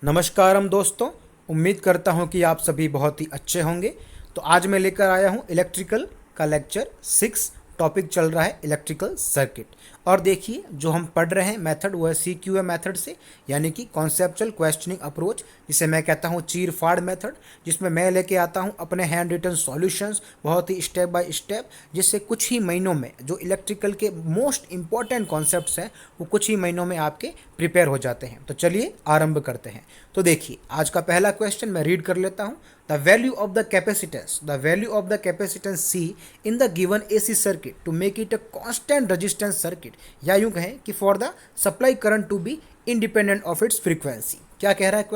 नमस्कारम दोस्तों। उम्मीद करता हूँ कि आप सभी बहुत ही अच्छे होंगे। तो आज मैं लेकर आया हूँ इलेक्ट्रिकल का लेक्चर 6। टॉपिक चल रहा है इलेक्ट्रिकल सर्किट। और देखिए जो हम पढ़ रहे हैं मेथड वो है CQA मेथड से, यानी कि कॉन्सेप्चुअल क्वेश्चनिंग अप्रोच, जिसे मैं कहता हूँ चीर फाड़ मेथड, जिसमें मैं लेके आता हूँ अपने हैंड रिटन सॉल्यूशंस बहुत ही स्टेप बाय स्टेप, जिससे कुछ ही महीनों में जो इलेक्ट्रिकल के मोस्ट इंपॉर्टेंट कॉन्सेप्ट्स हैं वो कुछ ही महीनों में आपके प्रिपेयर हो जाते हैं। तो चलिए आरंभ करते हैं। तो देखिए आज का पहला क्वेश्चन मैं रीड कर लेता हूँ। The value of the capacitance C in the given AC circuit to make it a constant resistance circuit, या यूं कहें कि for the supply current to be independent of its frequency. क्या कह रहा है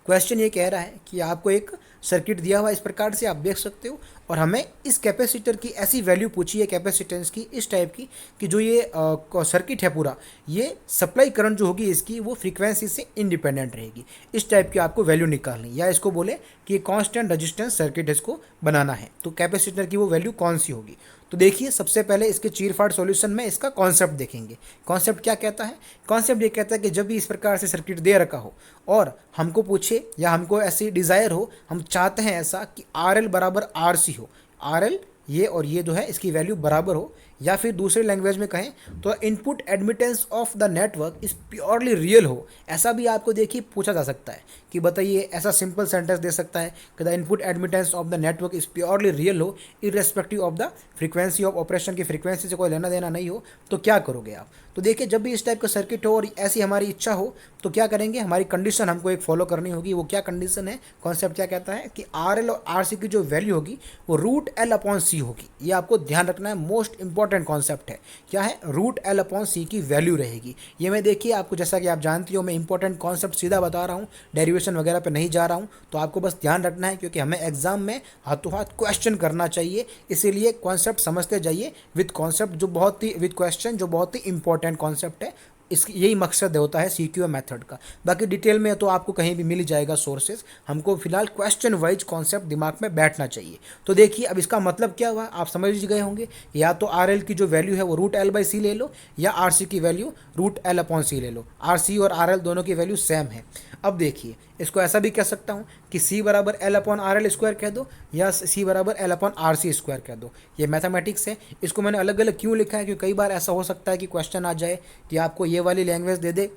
क्वेश्चन ये कह रहा है कि आपको एक सर्किट दिया हुआ इस प्रकार से आप देख सकते हो, और हमें इस कैपेसिटर की ऐसी वैल्यू पूछी है कैपेसिटेंस की इस टाइप की कि जो ये सर्किट है पूरा, ये सप्लाई करंट जो होगी इसकी वो फ्रीक्वेंसी से इंडिपेंडेंट रहेगी। इस टाइप की आपको वैल्यू निकालनी, या इसको बोले कि कांस्टेंट रेजिस्टेंस सर्किट इसको बनाना है, तो कैपेसिटर की वो वैल्यू कौन सी होगी। तो देखिए सबसे पहले इसके चीरफाड़ सॉल्यूशन में इसका कॉन्सेप्ट देखेंगे। कॉन्सेप्ट क्या कहता है? कॉन्सेप्ट ये कहता है कि जब भी इस प्रकार से सर्किट दे रखा हो और हमको पूछे या हमको ऐसी डिज़ायर हो, हम चाहते हैं ऐसा कि RL बराबर RC हो, RL ये और ये जो है इसकी वैल्यू बराबर हो, या फिर दूसरे लैंग्वेज में कहें तो input admittance of the network is purely real हो। ऐसा भी आपको देखिए पूछा जा सकता है कि बताइए, ऐसा सिंपल सेंटेंस दे सकता है कि the input admittance of the network is purely real हो irrespective of the frequency of operation की फ्रीक्वेंसी से कोई लेना देना नहीं हो, तो क्या करोगे आप? तो देखिए जब भी इस टाइप का सर्किट हो और ऐसी हमारी इच्छा हो तो क्या करेंगे, हमारी कंडीशन हमको एक फॉलो करनी होगी। वो क्या कंडीशन है? कॉन्सेप्ट क्या कहता है कि RL और RC की जो वैल्यू होगी वो √L/C होगी। ये आपको ध्यान रखना है, मोस्ट इंपॉर्टेंट कॉन्सेप्ट है। क्या है? √L/C की वैल्यू रहेगी। ये मैं देखिए आपको, जैसा कि आप जानती हो, मैं इंपॉर्टेंट कॉन्सेप्ट सीधा बता रहा हूँ, डेरिवेशन वगैरह पे नहीं जा रहा हूँ, तो आपको बस ध्यान रखना है क्योंकि हमें एग्जाम में हाथों हाथ क्वेश्चन करना चाहिए। इसीलिए कॉन्सेप्ट समझते जाइए विद कॉन्सेप्ट, जो बहुत ही विद क्वेश्चन, जो बहुत ही इंपॉर्टेंट कॉन्सेप्ट है। इस यही मकसद होता है CQA मेथड का। बाकी डिटेल में तो आपको कहीं भी मिल जाएगा सोर्सेज, हमको फिलहाल क्वेश्चन वाइज कॉन्सेप्ट दिमाग में बैठना चाहिए। तो देखिए अब इसका मतलब क्या हुआ आप समझ गए होंगे। या तो RL की जो वैल्यू है वो √L/C ले लो, या RC की वैल्यू √L/C ले लो। RC और RL दोनों की वैल्यू सेम है। अब देखिए इसको ऐसा भी कह सकता हूँ कि C बराबर L/RL² कह दो, या C बराबर L/RC² कह दो। ये मैथमेटिक्स है। इसको मैंने अलग अलग क्यों लिखा है, क्योंकि कई बार ऐसा हो सकता है कि क्वेश्चन आ जाए कि आपको ये वाली लैंग्वेज दे दे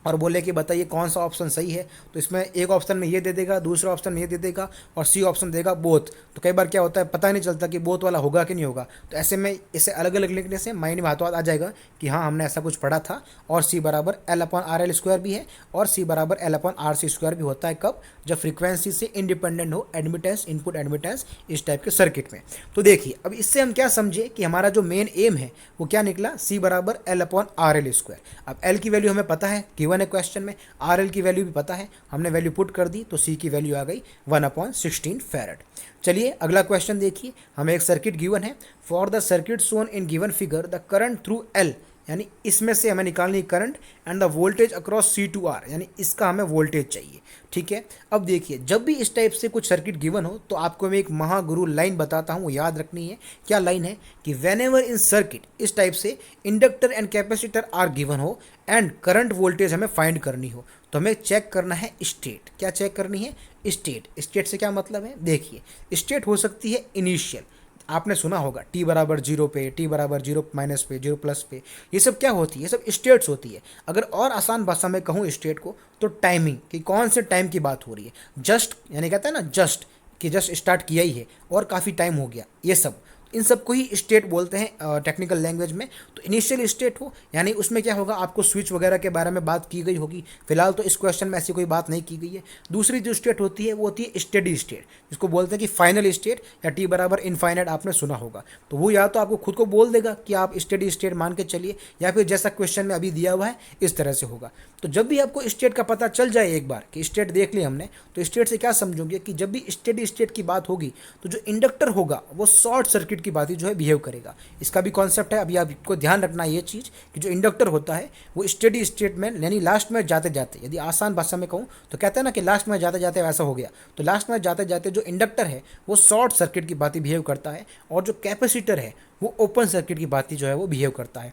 और बोले कि बताइए कौन सा ऑप्शन सही है, तो इसमें एक ऑप्शन में ये दे देगा, दूसरा ऑप्शन में ये दे देगा, और C ऑप्शन देगा बोथ। तो कई बार क्या होता है पता नहीं चलता कि बोथ वाला होगा कि नहीं होगा। तो ऐसे में इसे अलग अलग लिखने से माइंड में हाथों हाथ आ जाएगा कि हाँ हमने ऐसा कुछ पढ़ा था। और C बराबर L/RL² भी है, और C बराबर L/RC² भी होता है। कब? जब फ्रीक्वेंसी से इंडिपेंडेंट हो एडमिटेंस, इनपुट एडमिटेंस इस टाइप के सर्किट में। तो देखिए अब इससे हम क्या समझे कि हमारा जो मेन एम है वो क्या निकला, C बराबर L/RL²। अब L की वैल्यू हमें पता है, गिवन है क्वेश्चन में, RL की वैल्यू भी पता है, हमने वैल्यू पुट कर दी तो C की वैल्यू आ गई 1/16 फैरड। चलिए अगला क्वेश्चन देखिए, हमें एक सर्किट गिवन है। For the circuit shown in given figure the current through L, यानी इसमें से हमें निकालनी current, and the voltage across C/R, यानी इसका हमें वोल्टेज चाहिए। ठीक है। अब देखिए जब भी इस टाइप से कुछ सर्किट गिवन हो तो आपको मैं एक महागुरु लाइन बताता हूँ, याद रखनी है। क्या लाइन है? कि वेन एवर इन सर्किट इस टाइप से inductor and capacitor are given हो एंड करंट वोल्टेज हमें फाइंड करनी हो, तो हमें चेक करना है स्टेट। क्या चेक करनी है? स्टेट से क्या मतलब है? देखिए स्टेट हो सकती है इनिशियल, आपने सुना होगा T बराबर 0 पे, T बराबर 0 माइनस पे, 0 प्लस पे, ये सब क्या होती है? ये सब स्टेट्स होती है। अगर और आसान भाषा में कहूँ स्टेट को तो टाइमिंग, कि कौन से टाइम की बात हो रही है। जस्ट यानी कहते हैं ना जस्ट, कि जस्ट स्टार्ट किया ही है और काफ़ी टाइम हो गया, ये सब, इन सब को ही स्टेट बोलते हैं टेक्निकल लैंग्वेज में। तो इनिशियल स्टेट हो यानी उसमें क्या होगा, आपको स्विच वगैरह के बारे में बात की गई होगी। फिलहाल तो इस क्वेश्चन में ऐसी कोई बात नहीं की गई है। दूसरी जो स्टेट होती है वो होती है स्टेडी स्टेट, जिसको बोलते हैं कि फाइनल स्टेट, या T बराबर इनफाइनाइट आपने सुना होगा। तो वो या तो आपको खुद को बोल देगा कि आप स्टेडी स्टेट मान के चलिए, या फिर जैसा क्वेश्चन में अभी दिया हुआ है इस तरह से होगा। तो जब भी आपको स्टेट का पता चल जाए एक बार कि स्टेट देख ली हमने, तो स्टेट से क्या समझोगे कि जब भी स्टेडी स्टेट की बात होगी तो जो इंडक्टर होगा वो शॉर्ट सर्किट की बात ही जो है बिहेव करेगा। इसका भी कॉन्सेप्ट है, अभी आपको ध्यान रखना है ये चीज़ कि जो इंडक्टर होता है वो स्टेडी स्टेट में, यानी लास्ट में जाते जाते, यदि आसान भाषा में कहूँ तो कहते हैं ना कि लास्ट में जाते जाते वैसा हो गया, तो लास्ट में जाते जाते जो इंडक्टर है वो शॉर्ट सर्किट की बात ही बिहेव करता है, और जो कैपेसिटर है वो ओपन सर्किट की बात ही जो है वो बिहेव करता है।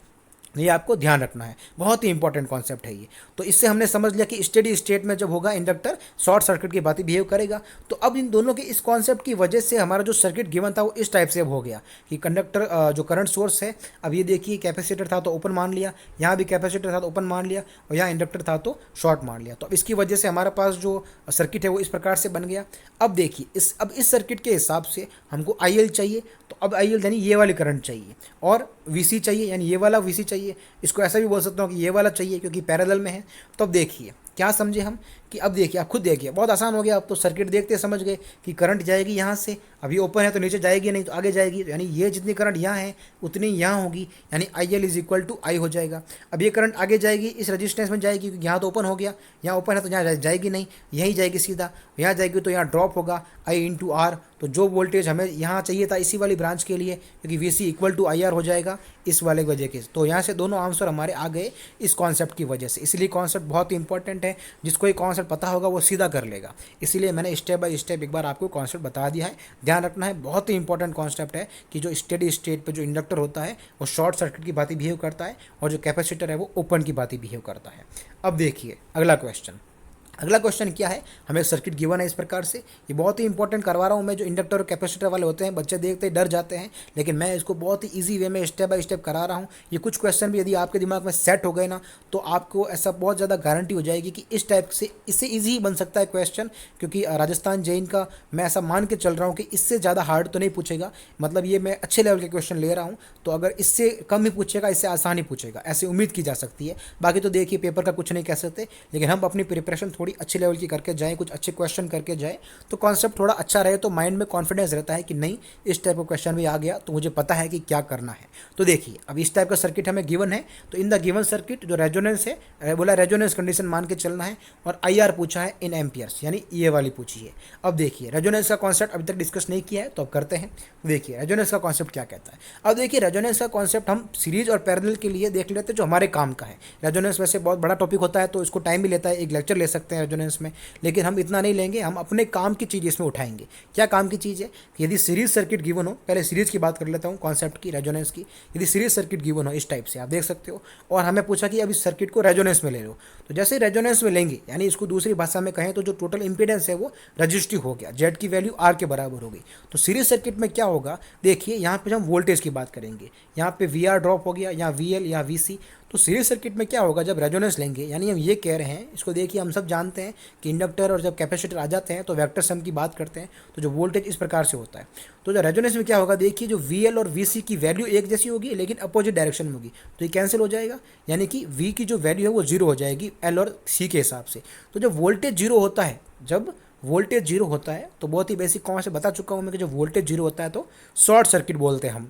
ये आपको ध्यान रखना है, बहुत ही इंपॉर्टेंट कॉन्सेप्ट है ये। तो इससे हमने समझ लिया कि स्टेडी स्टेट में जब होगा इंडक्टर शॉर्ट सर्किट की बात बिहेव करेगा। तो अब इन दोनों के इस कॉन्सेप्ट की वजह से हमारा जो सर्किट गिवन था वो इस टाइप से अब हो गया कि कंडक्टर जो करंट सोर्स है, अब ये देखिए कैपेसिटर था तो ओपन मान लिया, यहाँ भी कैपेसिटर था तो ओपन मान लिया, और यहाँ इंडक्टर था तो शॉर्ट मान लिया। तो अब इसकी वजह से हमारे पास जो सर्किट है वो इस प्रकार से बन गया। अब देखिए इस सर्किट के हिसाब से हमको आई चाहिए, तो अब आई यानी ये वाली करंट चाहिए, और वीसी चाहिए यानी ये वाला वीसी चाहिए। इसको ऐसा भी बोल सकता हूँ कि ये वाला चाहिए क्योंकि पैरेलल में है। तो अब देखिए क्या समझे हम कि अब देखिए आप खुद देखिए, बहुत आसान हो गया। अब तो सर्किट देखते समझ गए कि करंट जाएगी यहाँ से, अभी ओपन है तो नीचे जाएगी नहीं तो आगे जाएगी, यानी ये जितनी करंट यहाँ है उतनी यहाँ होगी, यानी I L is equal to I हो जाएगा। अब ये करंट आगे जाएगी, इस रजिस्टेंस में जाएगी क्योंकि यहाँ तो ओपन हो गया, यहाँ ओपन है तो यहाँ जाएगी नहीं, यहीं जाएगी सीधा, यहाँ जाएगी तो यहाँ ड्रॉप होगा आई इंटू आर। तो जो वोल्टेज हमें यहाँ चाहिए था इसी वाली ब्रांच के लिए, क्योंकि V C equal to I R हो जाएगा इस वाले वजह के। तो यहाँ से दोनों आंसर हमारे आ गए इस कॉन्सेप्ट की वजह से। इसलिए कॉन्सेप्ट बहुत ही इंपॉर्टेंट है, जिसको ये कॉन्सेप्ट पता होगा वो सीधा कर लेगा। इसीलिए मैंने स्टेप बाय स्टेप एक बार आपको कॉन्सेप्ट बता दिया है, ध्यान रखना है। बहुत ही इंपॉर्टेंट कॉन्सेप्ट है कि जो स्टेडी स्टेट पे जो इंडक्टर होता है वो शॉर्ट सर्किट की बात बिहेव करता है, और जो कैपेसिटर है वो ओपन की बात बिहेव करता है। अब देखिए अगला क्वेश्चन क्या है, हमें सर्किट गिवन है इस प्रकार से। ये बहुत ही इंपॉर्टेंट करवा रहा हूँ मैं। जो इंडक्टर और कैपेसिटर वाले होते हैं बच्चे देखते ही डर जाते हैं, लेकिन मैं इसको बहुत ही इजी वे में स्टेप बाय स्टेप करा रहा हूँ। ये कुछ क्वेश्चन भी यदि आपके दिमाग में सेट हो गए ना, तो आपको ऐसा बहुत ज़्यादा गारंटी हो जाएगी कि इस टाइप से इससे ईजी ही बन सकता है क्वेश्चन, क्योंकि राजस्थान जैन का मैं ऐसा मान के चल रहा हूँ कि इससे ज़्यादा हार्ड तो नहीं पूछेगा। मतलब ये मैं अच्छे लेवल के क्वेश्चन ले रहा हूँ, तो अगर इससे कम ही पूछेगा, इससे आसान ही पूछेगा, ऐसी उम्मीद की जा सकती है। बाकी तो देखिए पेपर का कुछ नहीं कह सकते, लेकिन हम अपनी प्रिपरेशन थोड़ी अच्छे लेवल की करके जाएं, कुछ अच्छे क्वेश्चन करके जाएं, तो कॉन्सेप्ट थोड़ा अच्छा रहे, तो माइंड में कॉन्फिडेंस रहता है कि नहीं इस टाइप का क्वेश्चन भी आ गया तो मुझे पता है कि क्या करना है। तो देखिए अब इस टाइप का सर्किट हमें गिवन है, तो इन द गिवन सर्किट जो रेजोनेंस है, बोला रेजोनेंस कंडीशन मान के चलना है, और आई आर पूछा है इन एम्पियर्स, यानी ये वाली पूछी है। अब देखिए रेजोनेंस का कॉन्सेप्ट अभी तक डिस्कस नहीं किया है, तो अब करते हैं। देखिए रेजोनेंस का कॉन्सेप्ट क्या कहता है। अब देखिए रेजोनेंस का कॉन्सेप्ट हम सीरीज और पैरेलल के लिए देख लेते हैं जो हमारे काम का है। रेजोनेंस वैसे बहुत बड़ा टॉपिक होता है, तो इसको टाइम भी लेता है, एक लेक्चर ले सकते हैं रेजोनेंस में, लेकिन हम इतना नहीं लेंगे। हम अपने काम की चीज़ इसमें उठाएंगे। क्या काम की चीज़ है, यदि सीरीज सर्किट गिवन हो, पहले सीरीज की बात कर लेता हूँ कॉन्सेप्ट की, रेजोनेंस की। यदि सीरीज सर्किट गिवन हो इस टाइप से आप देख सकते हो, और हमें पूछा कि अब इस सर्किट को रेजोनेंस में ले लो, तो जैसे रेजोनेंस में लेंगे, यानी इसको दूसरी भाषा में कहें तो जो टोटल इंपीडेंस है वो रजिस्टिव हो गया, जेड की वैल्यू आर के बराबर हो गई। तो सीरीज सर्किट में क्या होगा, देखिए यहाँ पे हम वोल्टेज की बात करेंगे, यहाँ पे वी आर ड्रॉप हो गया, यहाँ वी एल या वी सी। तो सीरीज सर्किट में क्या होगा, जब रेजोनेंस लेंगे, यानी हम ये कह रहे हैं, इसको देखिए हम सब जानते हैं कि इंडक्टर और जब कैपेसिटर आ जाते हैं तो वेक्टर सम की बात करते हैं, तो जो वोल्टेज इस प्रकार से होता है। तो जो रेजोनेंस में क्या होगा, देखिए जो वी एल और वी सी की वैल्यू एक जैसी होगी लेकिन अपोजिट डायरेक्शन में होगी, तो ये कैंसिल हो जाएगा, यानी कि वी की जो वैल्यू है वो जीरो हो जाएगी एल और सी के हिसाब से। तो जब वोल्टेज जीरो होता है, जब वोल्टेज जीरो होता है तो बहुत ही बेसिक कॉन्सेप्ट से बता चुका हूँ मैं कि जब वोल्टेज जीरो होता है तो शॉर्ट सर्किट बोलते हैं हम,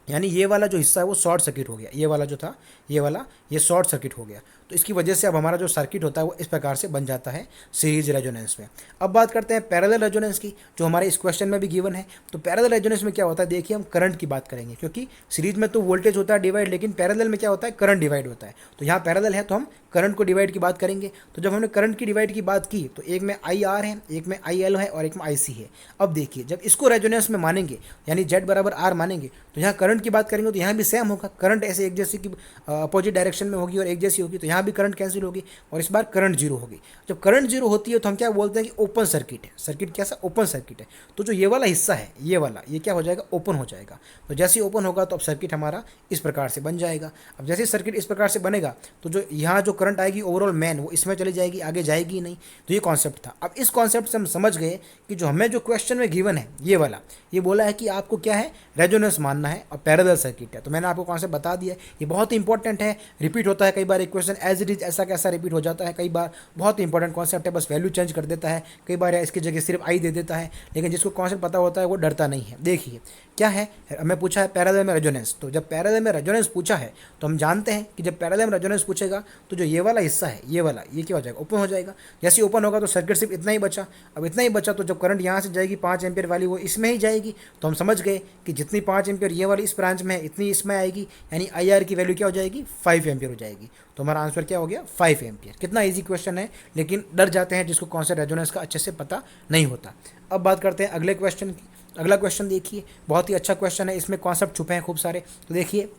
यानी ये वाला जो हिस्सा है वो शॉर्ट सर्किट हो गया, ये वाला जो था ये वाला ये शॉर्ट सर्किट हो गया। तो इसकी वजह से अब हमारा जो सर्किट होता है वो इस प्रकार से बन जाता है सीरीज रेजोनेंस में। अब बात करते हैं पैरेलल रेजोनेंस की, जो हमारे इस क्वेश्चन में भी गिवन है। तो पैरेलल रेजोनेंस में क्या होता है, देखिए हम करंट की बात करेंगे, क्योंकि सीरीज में तो वोल्टेज होता है डिवाइड, लेकिन पैरेलल में क्या होता है, करंट डिवाइड होता है। तो यहाँ पैरेलल है तो हम करंट को डिवाइड की बात करेंगे। तो जब हमने करंट की डिवाइड की बात की तो एक में आई आर है, एक में आई एल है और एक में आई सी है। अब देखिए जब इसको रेजोनेंस में मानेंगे, यानी जेड बराबर आर मानेंगे, तो यहाँ करंट की बात करेंगे तो यहाँ भी सेम होगा, करंट ऐसे एक जैसी की अपोजिट डायरेक्शन में होगी और एक जैसी होगी, तो यहाँ भी करंट कैंसिल होगी और इस बार करंट जीरो होगी। जब करंट जीरो होती है तो हम क्या बोलते हैं कि ओपन सर्किट है। सर्किट कैसा, ओपन सर्किट है। तो जो ये वाला हिस्सा है, ये वाला, ये क्या हो जाएगा, ओपन हो जाएगा। तो जैसे ही ओपन होगा तो अब सर्किट हमारा इस प्रकार से बन जाएगा। अब जैसे सर्किट इस प्रकार से बनेगा तो जो यहाँ जो करंट आएगी ओवरऑल मैन वो इसमें चली जाएगी, आगे जाएगी नहीं। तो ये कॉन्सेप्ट था। अब इस कॉन्सेप्ट से हम समझ गए कि जो हमें जो क्वेश्चन में गिवन है ये वाला, ये बोला है कि आपको क्या है, रेजोनेंस मानना है और पैरेलल सर्किट है। तो मैंने आपको कॉन्सेप्ट बता दिया, ये बहुत ही इंपॉर्टेंट है, रिपीट होता है कई बार। एक क्वेश्चन एज इट इज ऐसा कैसा रिपीट हो जाता है कई बार, बहुत ही इंपॉर्टेंट कॉन्सेप्ट है, बस वैल्यू चेंज कर देता है कई बार, या इसकी जगह सिर्फ आई दे देता है, लेकिन जिसको कॉन्सेप्ट पता होता है वो डरता नहीं है। देखिए क्या है, हमें पूछा है पैरेलल में रेजोनेंस। तो जब पैरेलल में रेजोनेंस पूछा है तो हम जानते हैं कि जब पैरेलल में रेजोनेंस पूछेगा तो जो ये वाला हिस्सा है, ये वाला, ये क्या हो जाएगा, ओपन हो जाएगा। जैसे ओपन होगा तो सर्किट सिर्फ इतना ही बचा। अब इतना ही बचा तो जब करंट यहाँ से जाएगी 5 एम्पियर वाली वो इसमें ही जाएगी। तो हम समझ गए कि जितनी 5 एम्पियर ये वाली इस ब्रांच में है इतनी इसमें आएगी, यानी आई आर की वैल्यू क्या हो जाएगी, 5 एम्पियर हो जाएगी। तो हमारा आंसर क्या हो गया, 5 एम्पियर। कितना ईजी क्वेश्चन है, लेकिन डर जाते हैं जिसको कॉन्सेप्ट रेजोनेंस का अच्छे से पता नहीं होता। अब बात करते हैं अगले क्वेश्चन की। अगला क्वेश्चन देखिए, बहुत ही अच्छा क्वेश्चन है, इसमें कॉन्सेप्ट छुपे हैं खूब सारे। तो देखिए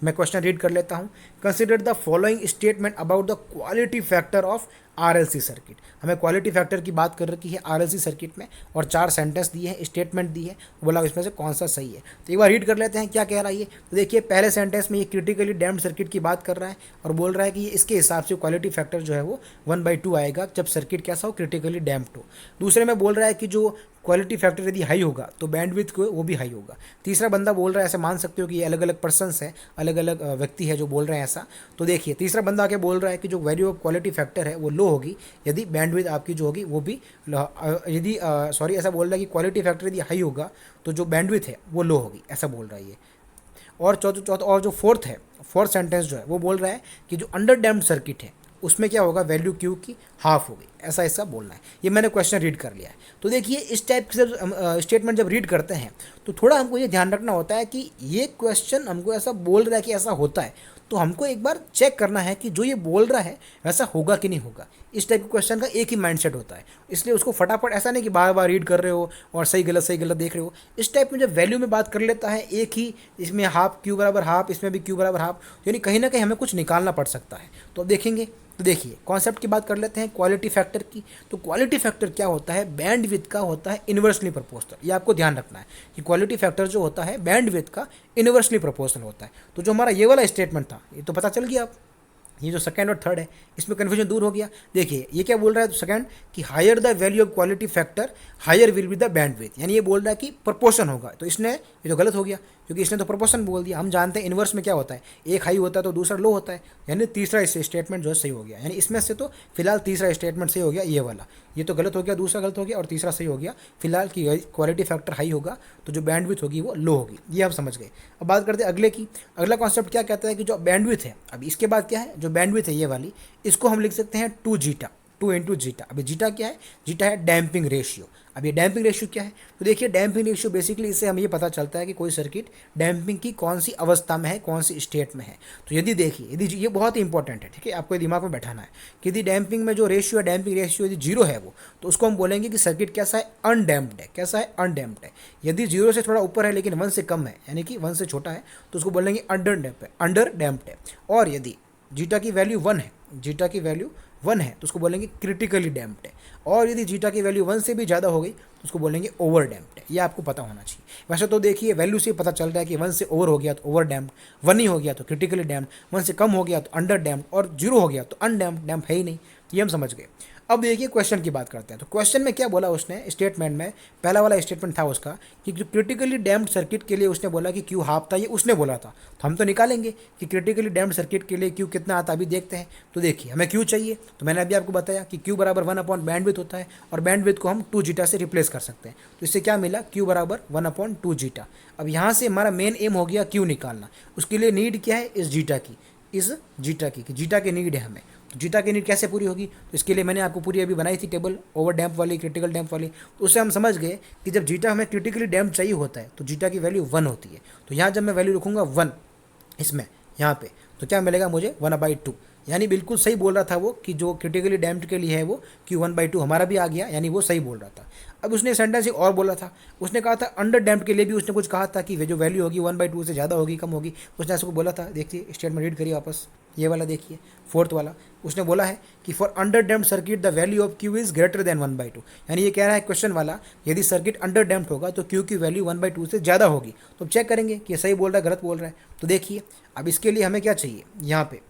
मैं क्वेश्चन रीड कर लेता हूँ। Consider the following statement about the quality factor of RLC circuit. हमें क्वालिटी फैक्टर की बात कर रखी है आरएलसी सर्किट में, और 4 सेंटेंस दिए हैं, स्टेटमेंट दी है, बोला इसमें से कौन सा सही है। तो एक बार रीड कर लेते हैं क्या कह रहा है ये। तो देखिए पहले सेंटेंस में ये क्रिटिकली डैम्प्ड सर्किट की बात कर रहा है और बोल रहा है कि ये इसके हिसाब से क्वालिटी फैक्टर जो है वो 1/2 आएगा जब सर्किट कैसा हो, क्रिटिकली डैम्प्ड हो। दूसरे में बोल रहा है कि जो क्वालिटी फैक्टर यदि हाई होगा तो बैंडविड्थ को वो भी हाई होगा। तीसरा बंदा बोल रहा है, ऐसे मान सकते हो कि ये अलग अलग पर्सन्स है, अलग अलग व्यक्ति है जो बोल रहे हैं ऐसा। तो देखिए तीसरा बंदा आके बोल रहा है कि जो वैल्यू ऑफ क्वालिटी फैक्टर है वो लो होगी यदि बैंडविड्थ आपकी जो होगी वो भी यदि सॉरी ऐसा बोल रहा है कि क्वालिटी फैक्टर यदि हाई होगा तो जो बैंडविड्थ है वो लो होगी, ऐसा बोल रहा है ये। और चौथा और जो फोर्थ सेंटेंस जो है वो बोल रहा है कि जो अंडर डैम्प्ड सर्किट है उसमें क्या होगा, वैल्यू क्यू की हाफ होगी, ऐसा ऐसा बोलना है। ये मैंने क्वेश्चन रीड कर लिया है। तो देखिए इस टाइप से स्टेटमेंट जब रीड करते हैं तो थोड़ा हमको ये ध्यान रखना होता है कि ये क्वेश्चन हमको ऐसा बोल रहा है कि ऐसा होता है, तो हमको एक बार चेक करना है कि जो ये बोल रहा है वैसा होगा कि नहीं होगा। इस टाइप के क्वेश्चन का एक ही माइंडसेट होता है, इसलिए उसको फटाफट ऐसा नहीं कि बार बार रीड कर रहे हो और सही गलत देख रहे हो। इस टाइप में जब वैल्यू में बात कर लेता है एक ही, इसमें हाफ क्यू बराबर हाफ, इसमें भी क्यू बराबर हाफ, यानी कहीं ना कहीं हमें कुछ निकालना पड़ सकता है। तो अब देखेंगे। तो देखिए कॉन्सेप्ट की बात कर लेते हैं क्वालिटी फैक्टर की। तो क्वालिटी फैक्टर क्या होता है, बैंडविड्थ का होता है इन्वर्सली प्रोपोर्शनल। ये आपको ध्यान रखना है कि क्वालिटी फैक्टर जो होता है बैंडविड्थ का इन्वर्सली प्रोपोर्शनल होता है। तो जो हमारा ये वाला स्टेटमेंट था ये तो पता चल गया अब, ये जो सेकंड और थर्ड है इसमें कन्फ्यूजन दूर हो गया। देखिए ये क्या बोल रहा है सेकंड, कि higher the value of quality factor higher will be the bandwidth, यानी ये बोल रहा है कि प्रोपोर्शन होगा। तो इसने ये तो गलत हो गया क्योंकि इसने तो प्रोपोर्शन बोल दिया। हम जानते हैं इन्वर्स में क्या होता है, एक हाई होता है तो दूसरा लो होता है, यानी तीसरा स्टेटमेंट जो है सही हो गया। यानी इसमें से तो फिलहाल तीसरा स्टेटमेंट सही हो गया, ये वाला। ये तो गलत हो गया, दूसरा गलत हो गया और तीसरा सही हो गया फिलहाल की क्वालिटी फैक्टर हाई होगा तो जो बैंडविड्थ होगी वो लो होगी। ये हम समझ गए। अब बात करते हैं अगले की। अगला कॉन्सेप्ट क्या कहता है कि जो बैंडविड्थ है, अब इसके बाद क्या है, जो बैंडविड्थ है ये वाली, इसको हम लिख सकते हैं 2 जीटा, 2 इंटू जीटा। अभी जीटा क्या है, जीटा है डैम्पिंग रेशियो। अब ये डैम्पिंग रेशियो क्या है, तो देखिए डैम्पिंग रेशियो बेसिकली इससे हमें ये पता चलता है कि कोई सर्किट डैम्पिंग की कौन सी अवस्था में है, कौन सी स्टेट में है। तो यदि देखिए, यदि ये बहुत ही इंपॉर्टेंट है, ठीक है, आपको दिमाग में बैठाना है कि यदि डैम्पिंग में जो रेशियो है, डैम्पिंग रेशियो यदि 0 है वो, तो उसको हम बोलेंगे कि सर्किट कैसा है, अनडैम्प्ड है। कैसा है, अनडैम्प्ड है। यदि 0 से थोड़ा ऊपर है लेकिन 1 से कम है, यानी कि 1 से छोटा है, तो उसको बोलेंगे अंडर डैम्प है, अंडर डैम्प्ड है। और यदि जीटा की वैल्यू 1 है, जीटा की वैल्यू 1 है तो उसको बोलेंगे क्रिटिकली डैम्प्ड है। और यदि जीटा की वैल्यू 1 से भी ज़्यादा हो गई तो उसको बोलेंगे ओवर डैम्प्ड है। ये आपको पता होना चाहिए। वैसे तो देखिए वैल्यू से पता चल रहा है कि 1 से ओवर हो गया तो ओवर डैम्प्ड, 1 ही हो गया तो क्रिटिकली डैम्प्ड, 1 से कम हो गया तो अंडर डैम्प्ड, और 0 हो गया तो अनडैम्प्ड, डैम्प है ही नहीं। ये हम समझ गए। अब देखिए क्वेश्चन की बात करते हैं। तो क्वेश्चन में क्या बोला उसने, स्टेटमेंट में पहला वाला स्टेटमेंट था उसका कि जो क्रिटिकली डैम्प्ड सर्किट के लिए उसने बोला कि क्यू हाफ था, ये उसने बोला था। तो हम तो निकालेंगे कि क्रिटिकली डैम्प्ड सर्किट के लिए क्यू कितना आता है, अभी देखते हैं। तो देखिए हमें क्यू चाहिए, तो मैंने अभी आपको बताया कि क्यू बराबर 1 बैंडविड्थ होता है, और बैंडविड्थ को हम 2 जीटा से रिप्लेस कर सकते हैं। तो इससे क्या मिला, क्यू बराबर 1/2 जीटा। अब यहाँ से हमारा मेन एम हो गया क्यू निकालना। उसके लिए नीड क्या है, इस जीटा की, इस जीटा की, कि जीटा की नीड है हमें। तो जीटा की नीड कैसे पूरी होगी, तो इसके लिए मैंने आपको पूरी अभी बनाई थी टेबल, ओवर डैम्प वाली, क्रिटिकल डैम्प वाली। तो उससे हम समझ गए कि जब जीटा हमें क्रिटिकली डैम्प चाहिए होता है तो जीटा की वैल्यू 1 होती है। तो यहाँ जब मैं वैल्यू रखूँगा 1 इसमें, यहाँ पे, तो क्या मिलेगा मुझे 1/2। यानी बिल्कुल सही बोल रहा था वो कि जो क्रिटिकली डैम्प्ड के लिए है वो कि 1/2 हमारा भी आ गया, यानी वो सही बोल रहा था। अब उसने सेंटेंस एक और बोला था, उसने कहा था अंडर डैम्प्ड के लिए भी उसने कुछ कहा था कि जो वैल्यू होगी 1/2 से ज़्यादा होगी, कम होगी, उसने ऐसे को बोला था। देखिए स्टेटमेंट रीड करिए वापस, ये वाला देखिए फोर्थ वाला। उसने बोला है कि for under damped circuit the value of Q is greater than 1/2। यानी ये कह रहा है क्वेश्चन वाला, यदि सर्किट अंडर डैम्प्ड होगा तो क्यू की वैल्यू 1/2 से ज़्यादा होगी। तो अब चेक करेंगे कि सही बोल रहा है, गलत बोल रहा है। तो देखिए अब इसके लिए हमें क्या चाहिए, यहाँ पे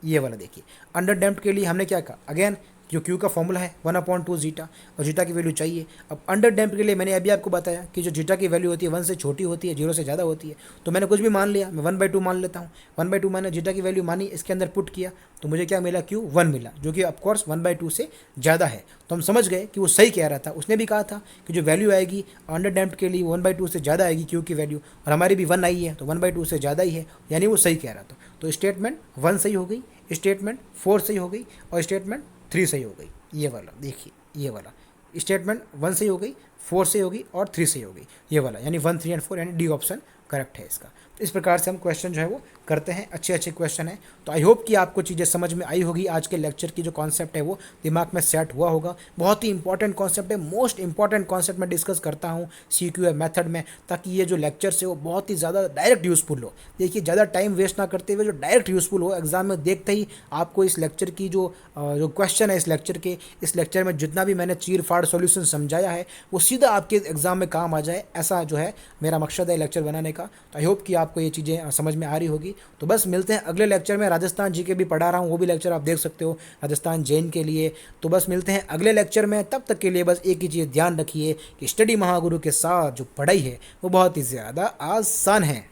ये वाला देखिए, अंडर डैम्प्ड के लिए हमने क्या कहा, अगेन जो क्यू का फॉर्मूला है 1/2 जीटा, और जीटा की वैल्यू चाहिए। अब अंडर डैम्प्ड के लिए मैंने अभी आपको बताया कि जो जीटा की वैल्यू होती है 1 से छोटी होती है, 0 से ज़्यादा होती है। तो मैंने कुछ भी मान लिया, मैं 1/2 मान लेता हूँ। 1/2 मैंने जीटा की वैल्यू मानी, इसके अंदर पुट किया तो मुझे क्या मिला, क्यू 1 मिला, जो कि ऑफकोर्स 1/2 से ज़्यादा है। तो हम समझ गए कि वो सही कह रहा था। उसने भी कहा था कि जो वैल्यू आएगी अंडर डैम्प्ड के लिए 1/2 से ज़्यादा आएगी क्यू की वैल्यू, और हमारी भी 1 आई है तो 1/2 से ज़्यादा ही है, यानी वो सही कह रहा था। तो स्टेटमेंट 1 सही हो गई, स्टेटमेंट 4 सही हो गई, और स्टेटमेंट 3 सही हो गई। ये वाला देखिए, ये वाला स्टेटमेंट 1 सही हो गई, 4 सही होगी और 3 सही हो गई, ये वाला, यानी 1, 3 और 4, यानी डी ऑप्शन करेक्ट है इसका। तो इस प्रकार से हम क्वेश्चन जो है वो करते हैं, अच्छे अच्छे क्वेश्चन हैं। तो आई होप कि आपको चीज़ें समझ में आई होगी, आज के लेक्चर की जो कॉन्सेप्ट है वो दिमाग में सेट हुआ होगा। बहुत ही इंपॉर्टेंट कॉन्सेप्ट है, मोस्ट इंपॉर्टेंट कॉन्सेप्ट मैं डिस्कस करता हूँ CQA मेथड में, ताकि ये जो लेक्चर्स है वो बहुत ही ज़्यादा डायरेक्ट यूज़फुल हो। देखिए, ज़्यादा टाइम वेस्ट ना करते हुए जो डायरेक्ट यूज़फुल हो, एग्जाम में देखते ही आपको इस लेक्चर की जो क्वेश्चन है इस लेक्चर में जितना भी मैंने चीर फाड़ सॉल्यूशन समझाया है वो सीधा आपके एग्जाम में काम आ जाए, ऐसा जो है मेरा मकसद है लेक्चर बनाने का। तो आई होप कि आपको ये चीज़ें समझ में आ रही होगी। तो बस मिलते हैं अगले लेक्चर में। राजस्थान जी के भी पढ़ा रहा हूँ, वो भी लेक्चर आप देख सकते हो, राजस्थान जैन के लिए। तो बस मिलते हैं अगले लेक्चर में, तब तक के लिए बस एक ही चीज़ ध्यान रखिए कि स्टडी महागुरु के साथ जो पढ़ाई है वो बहुत ही ज़्यादा आसान है।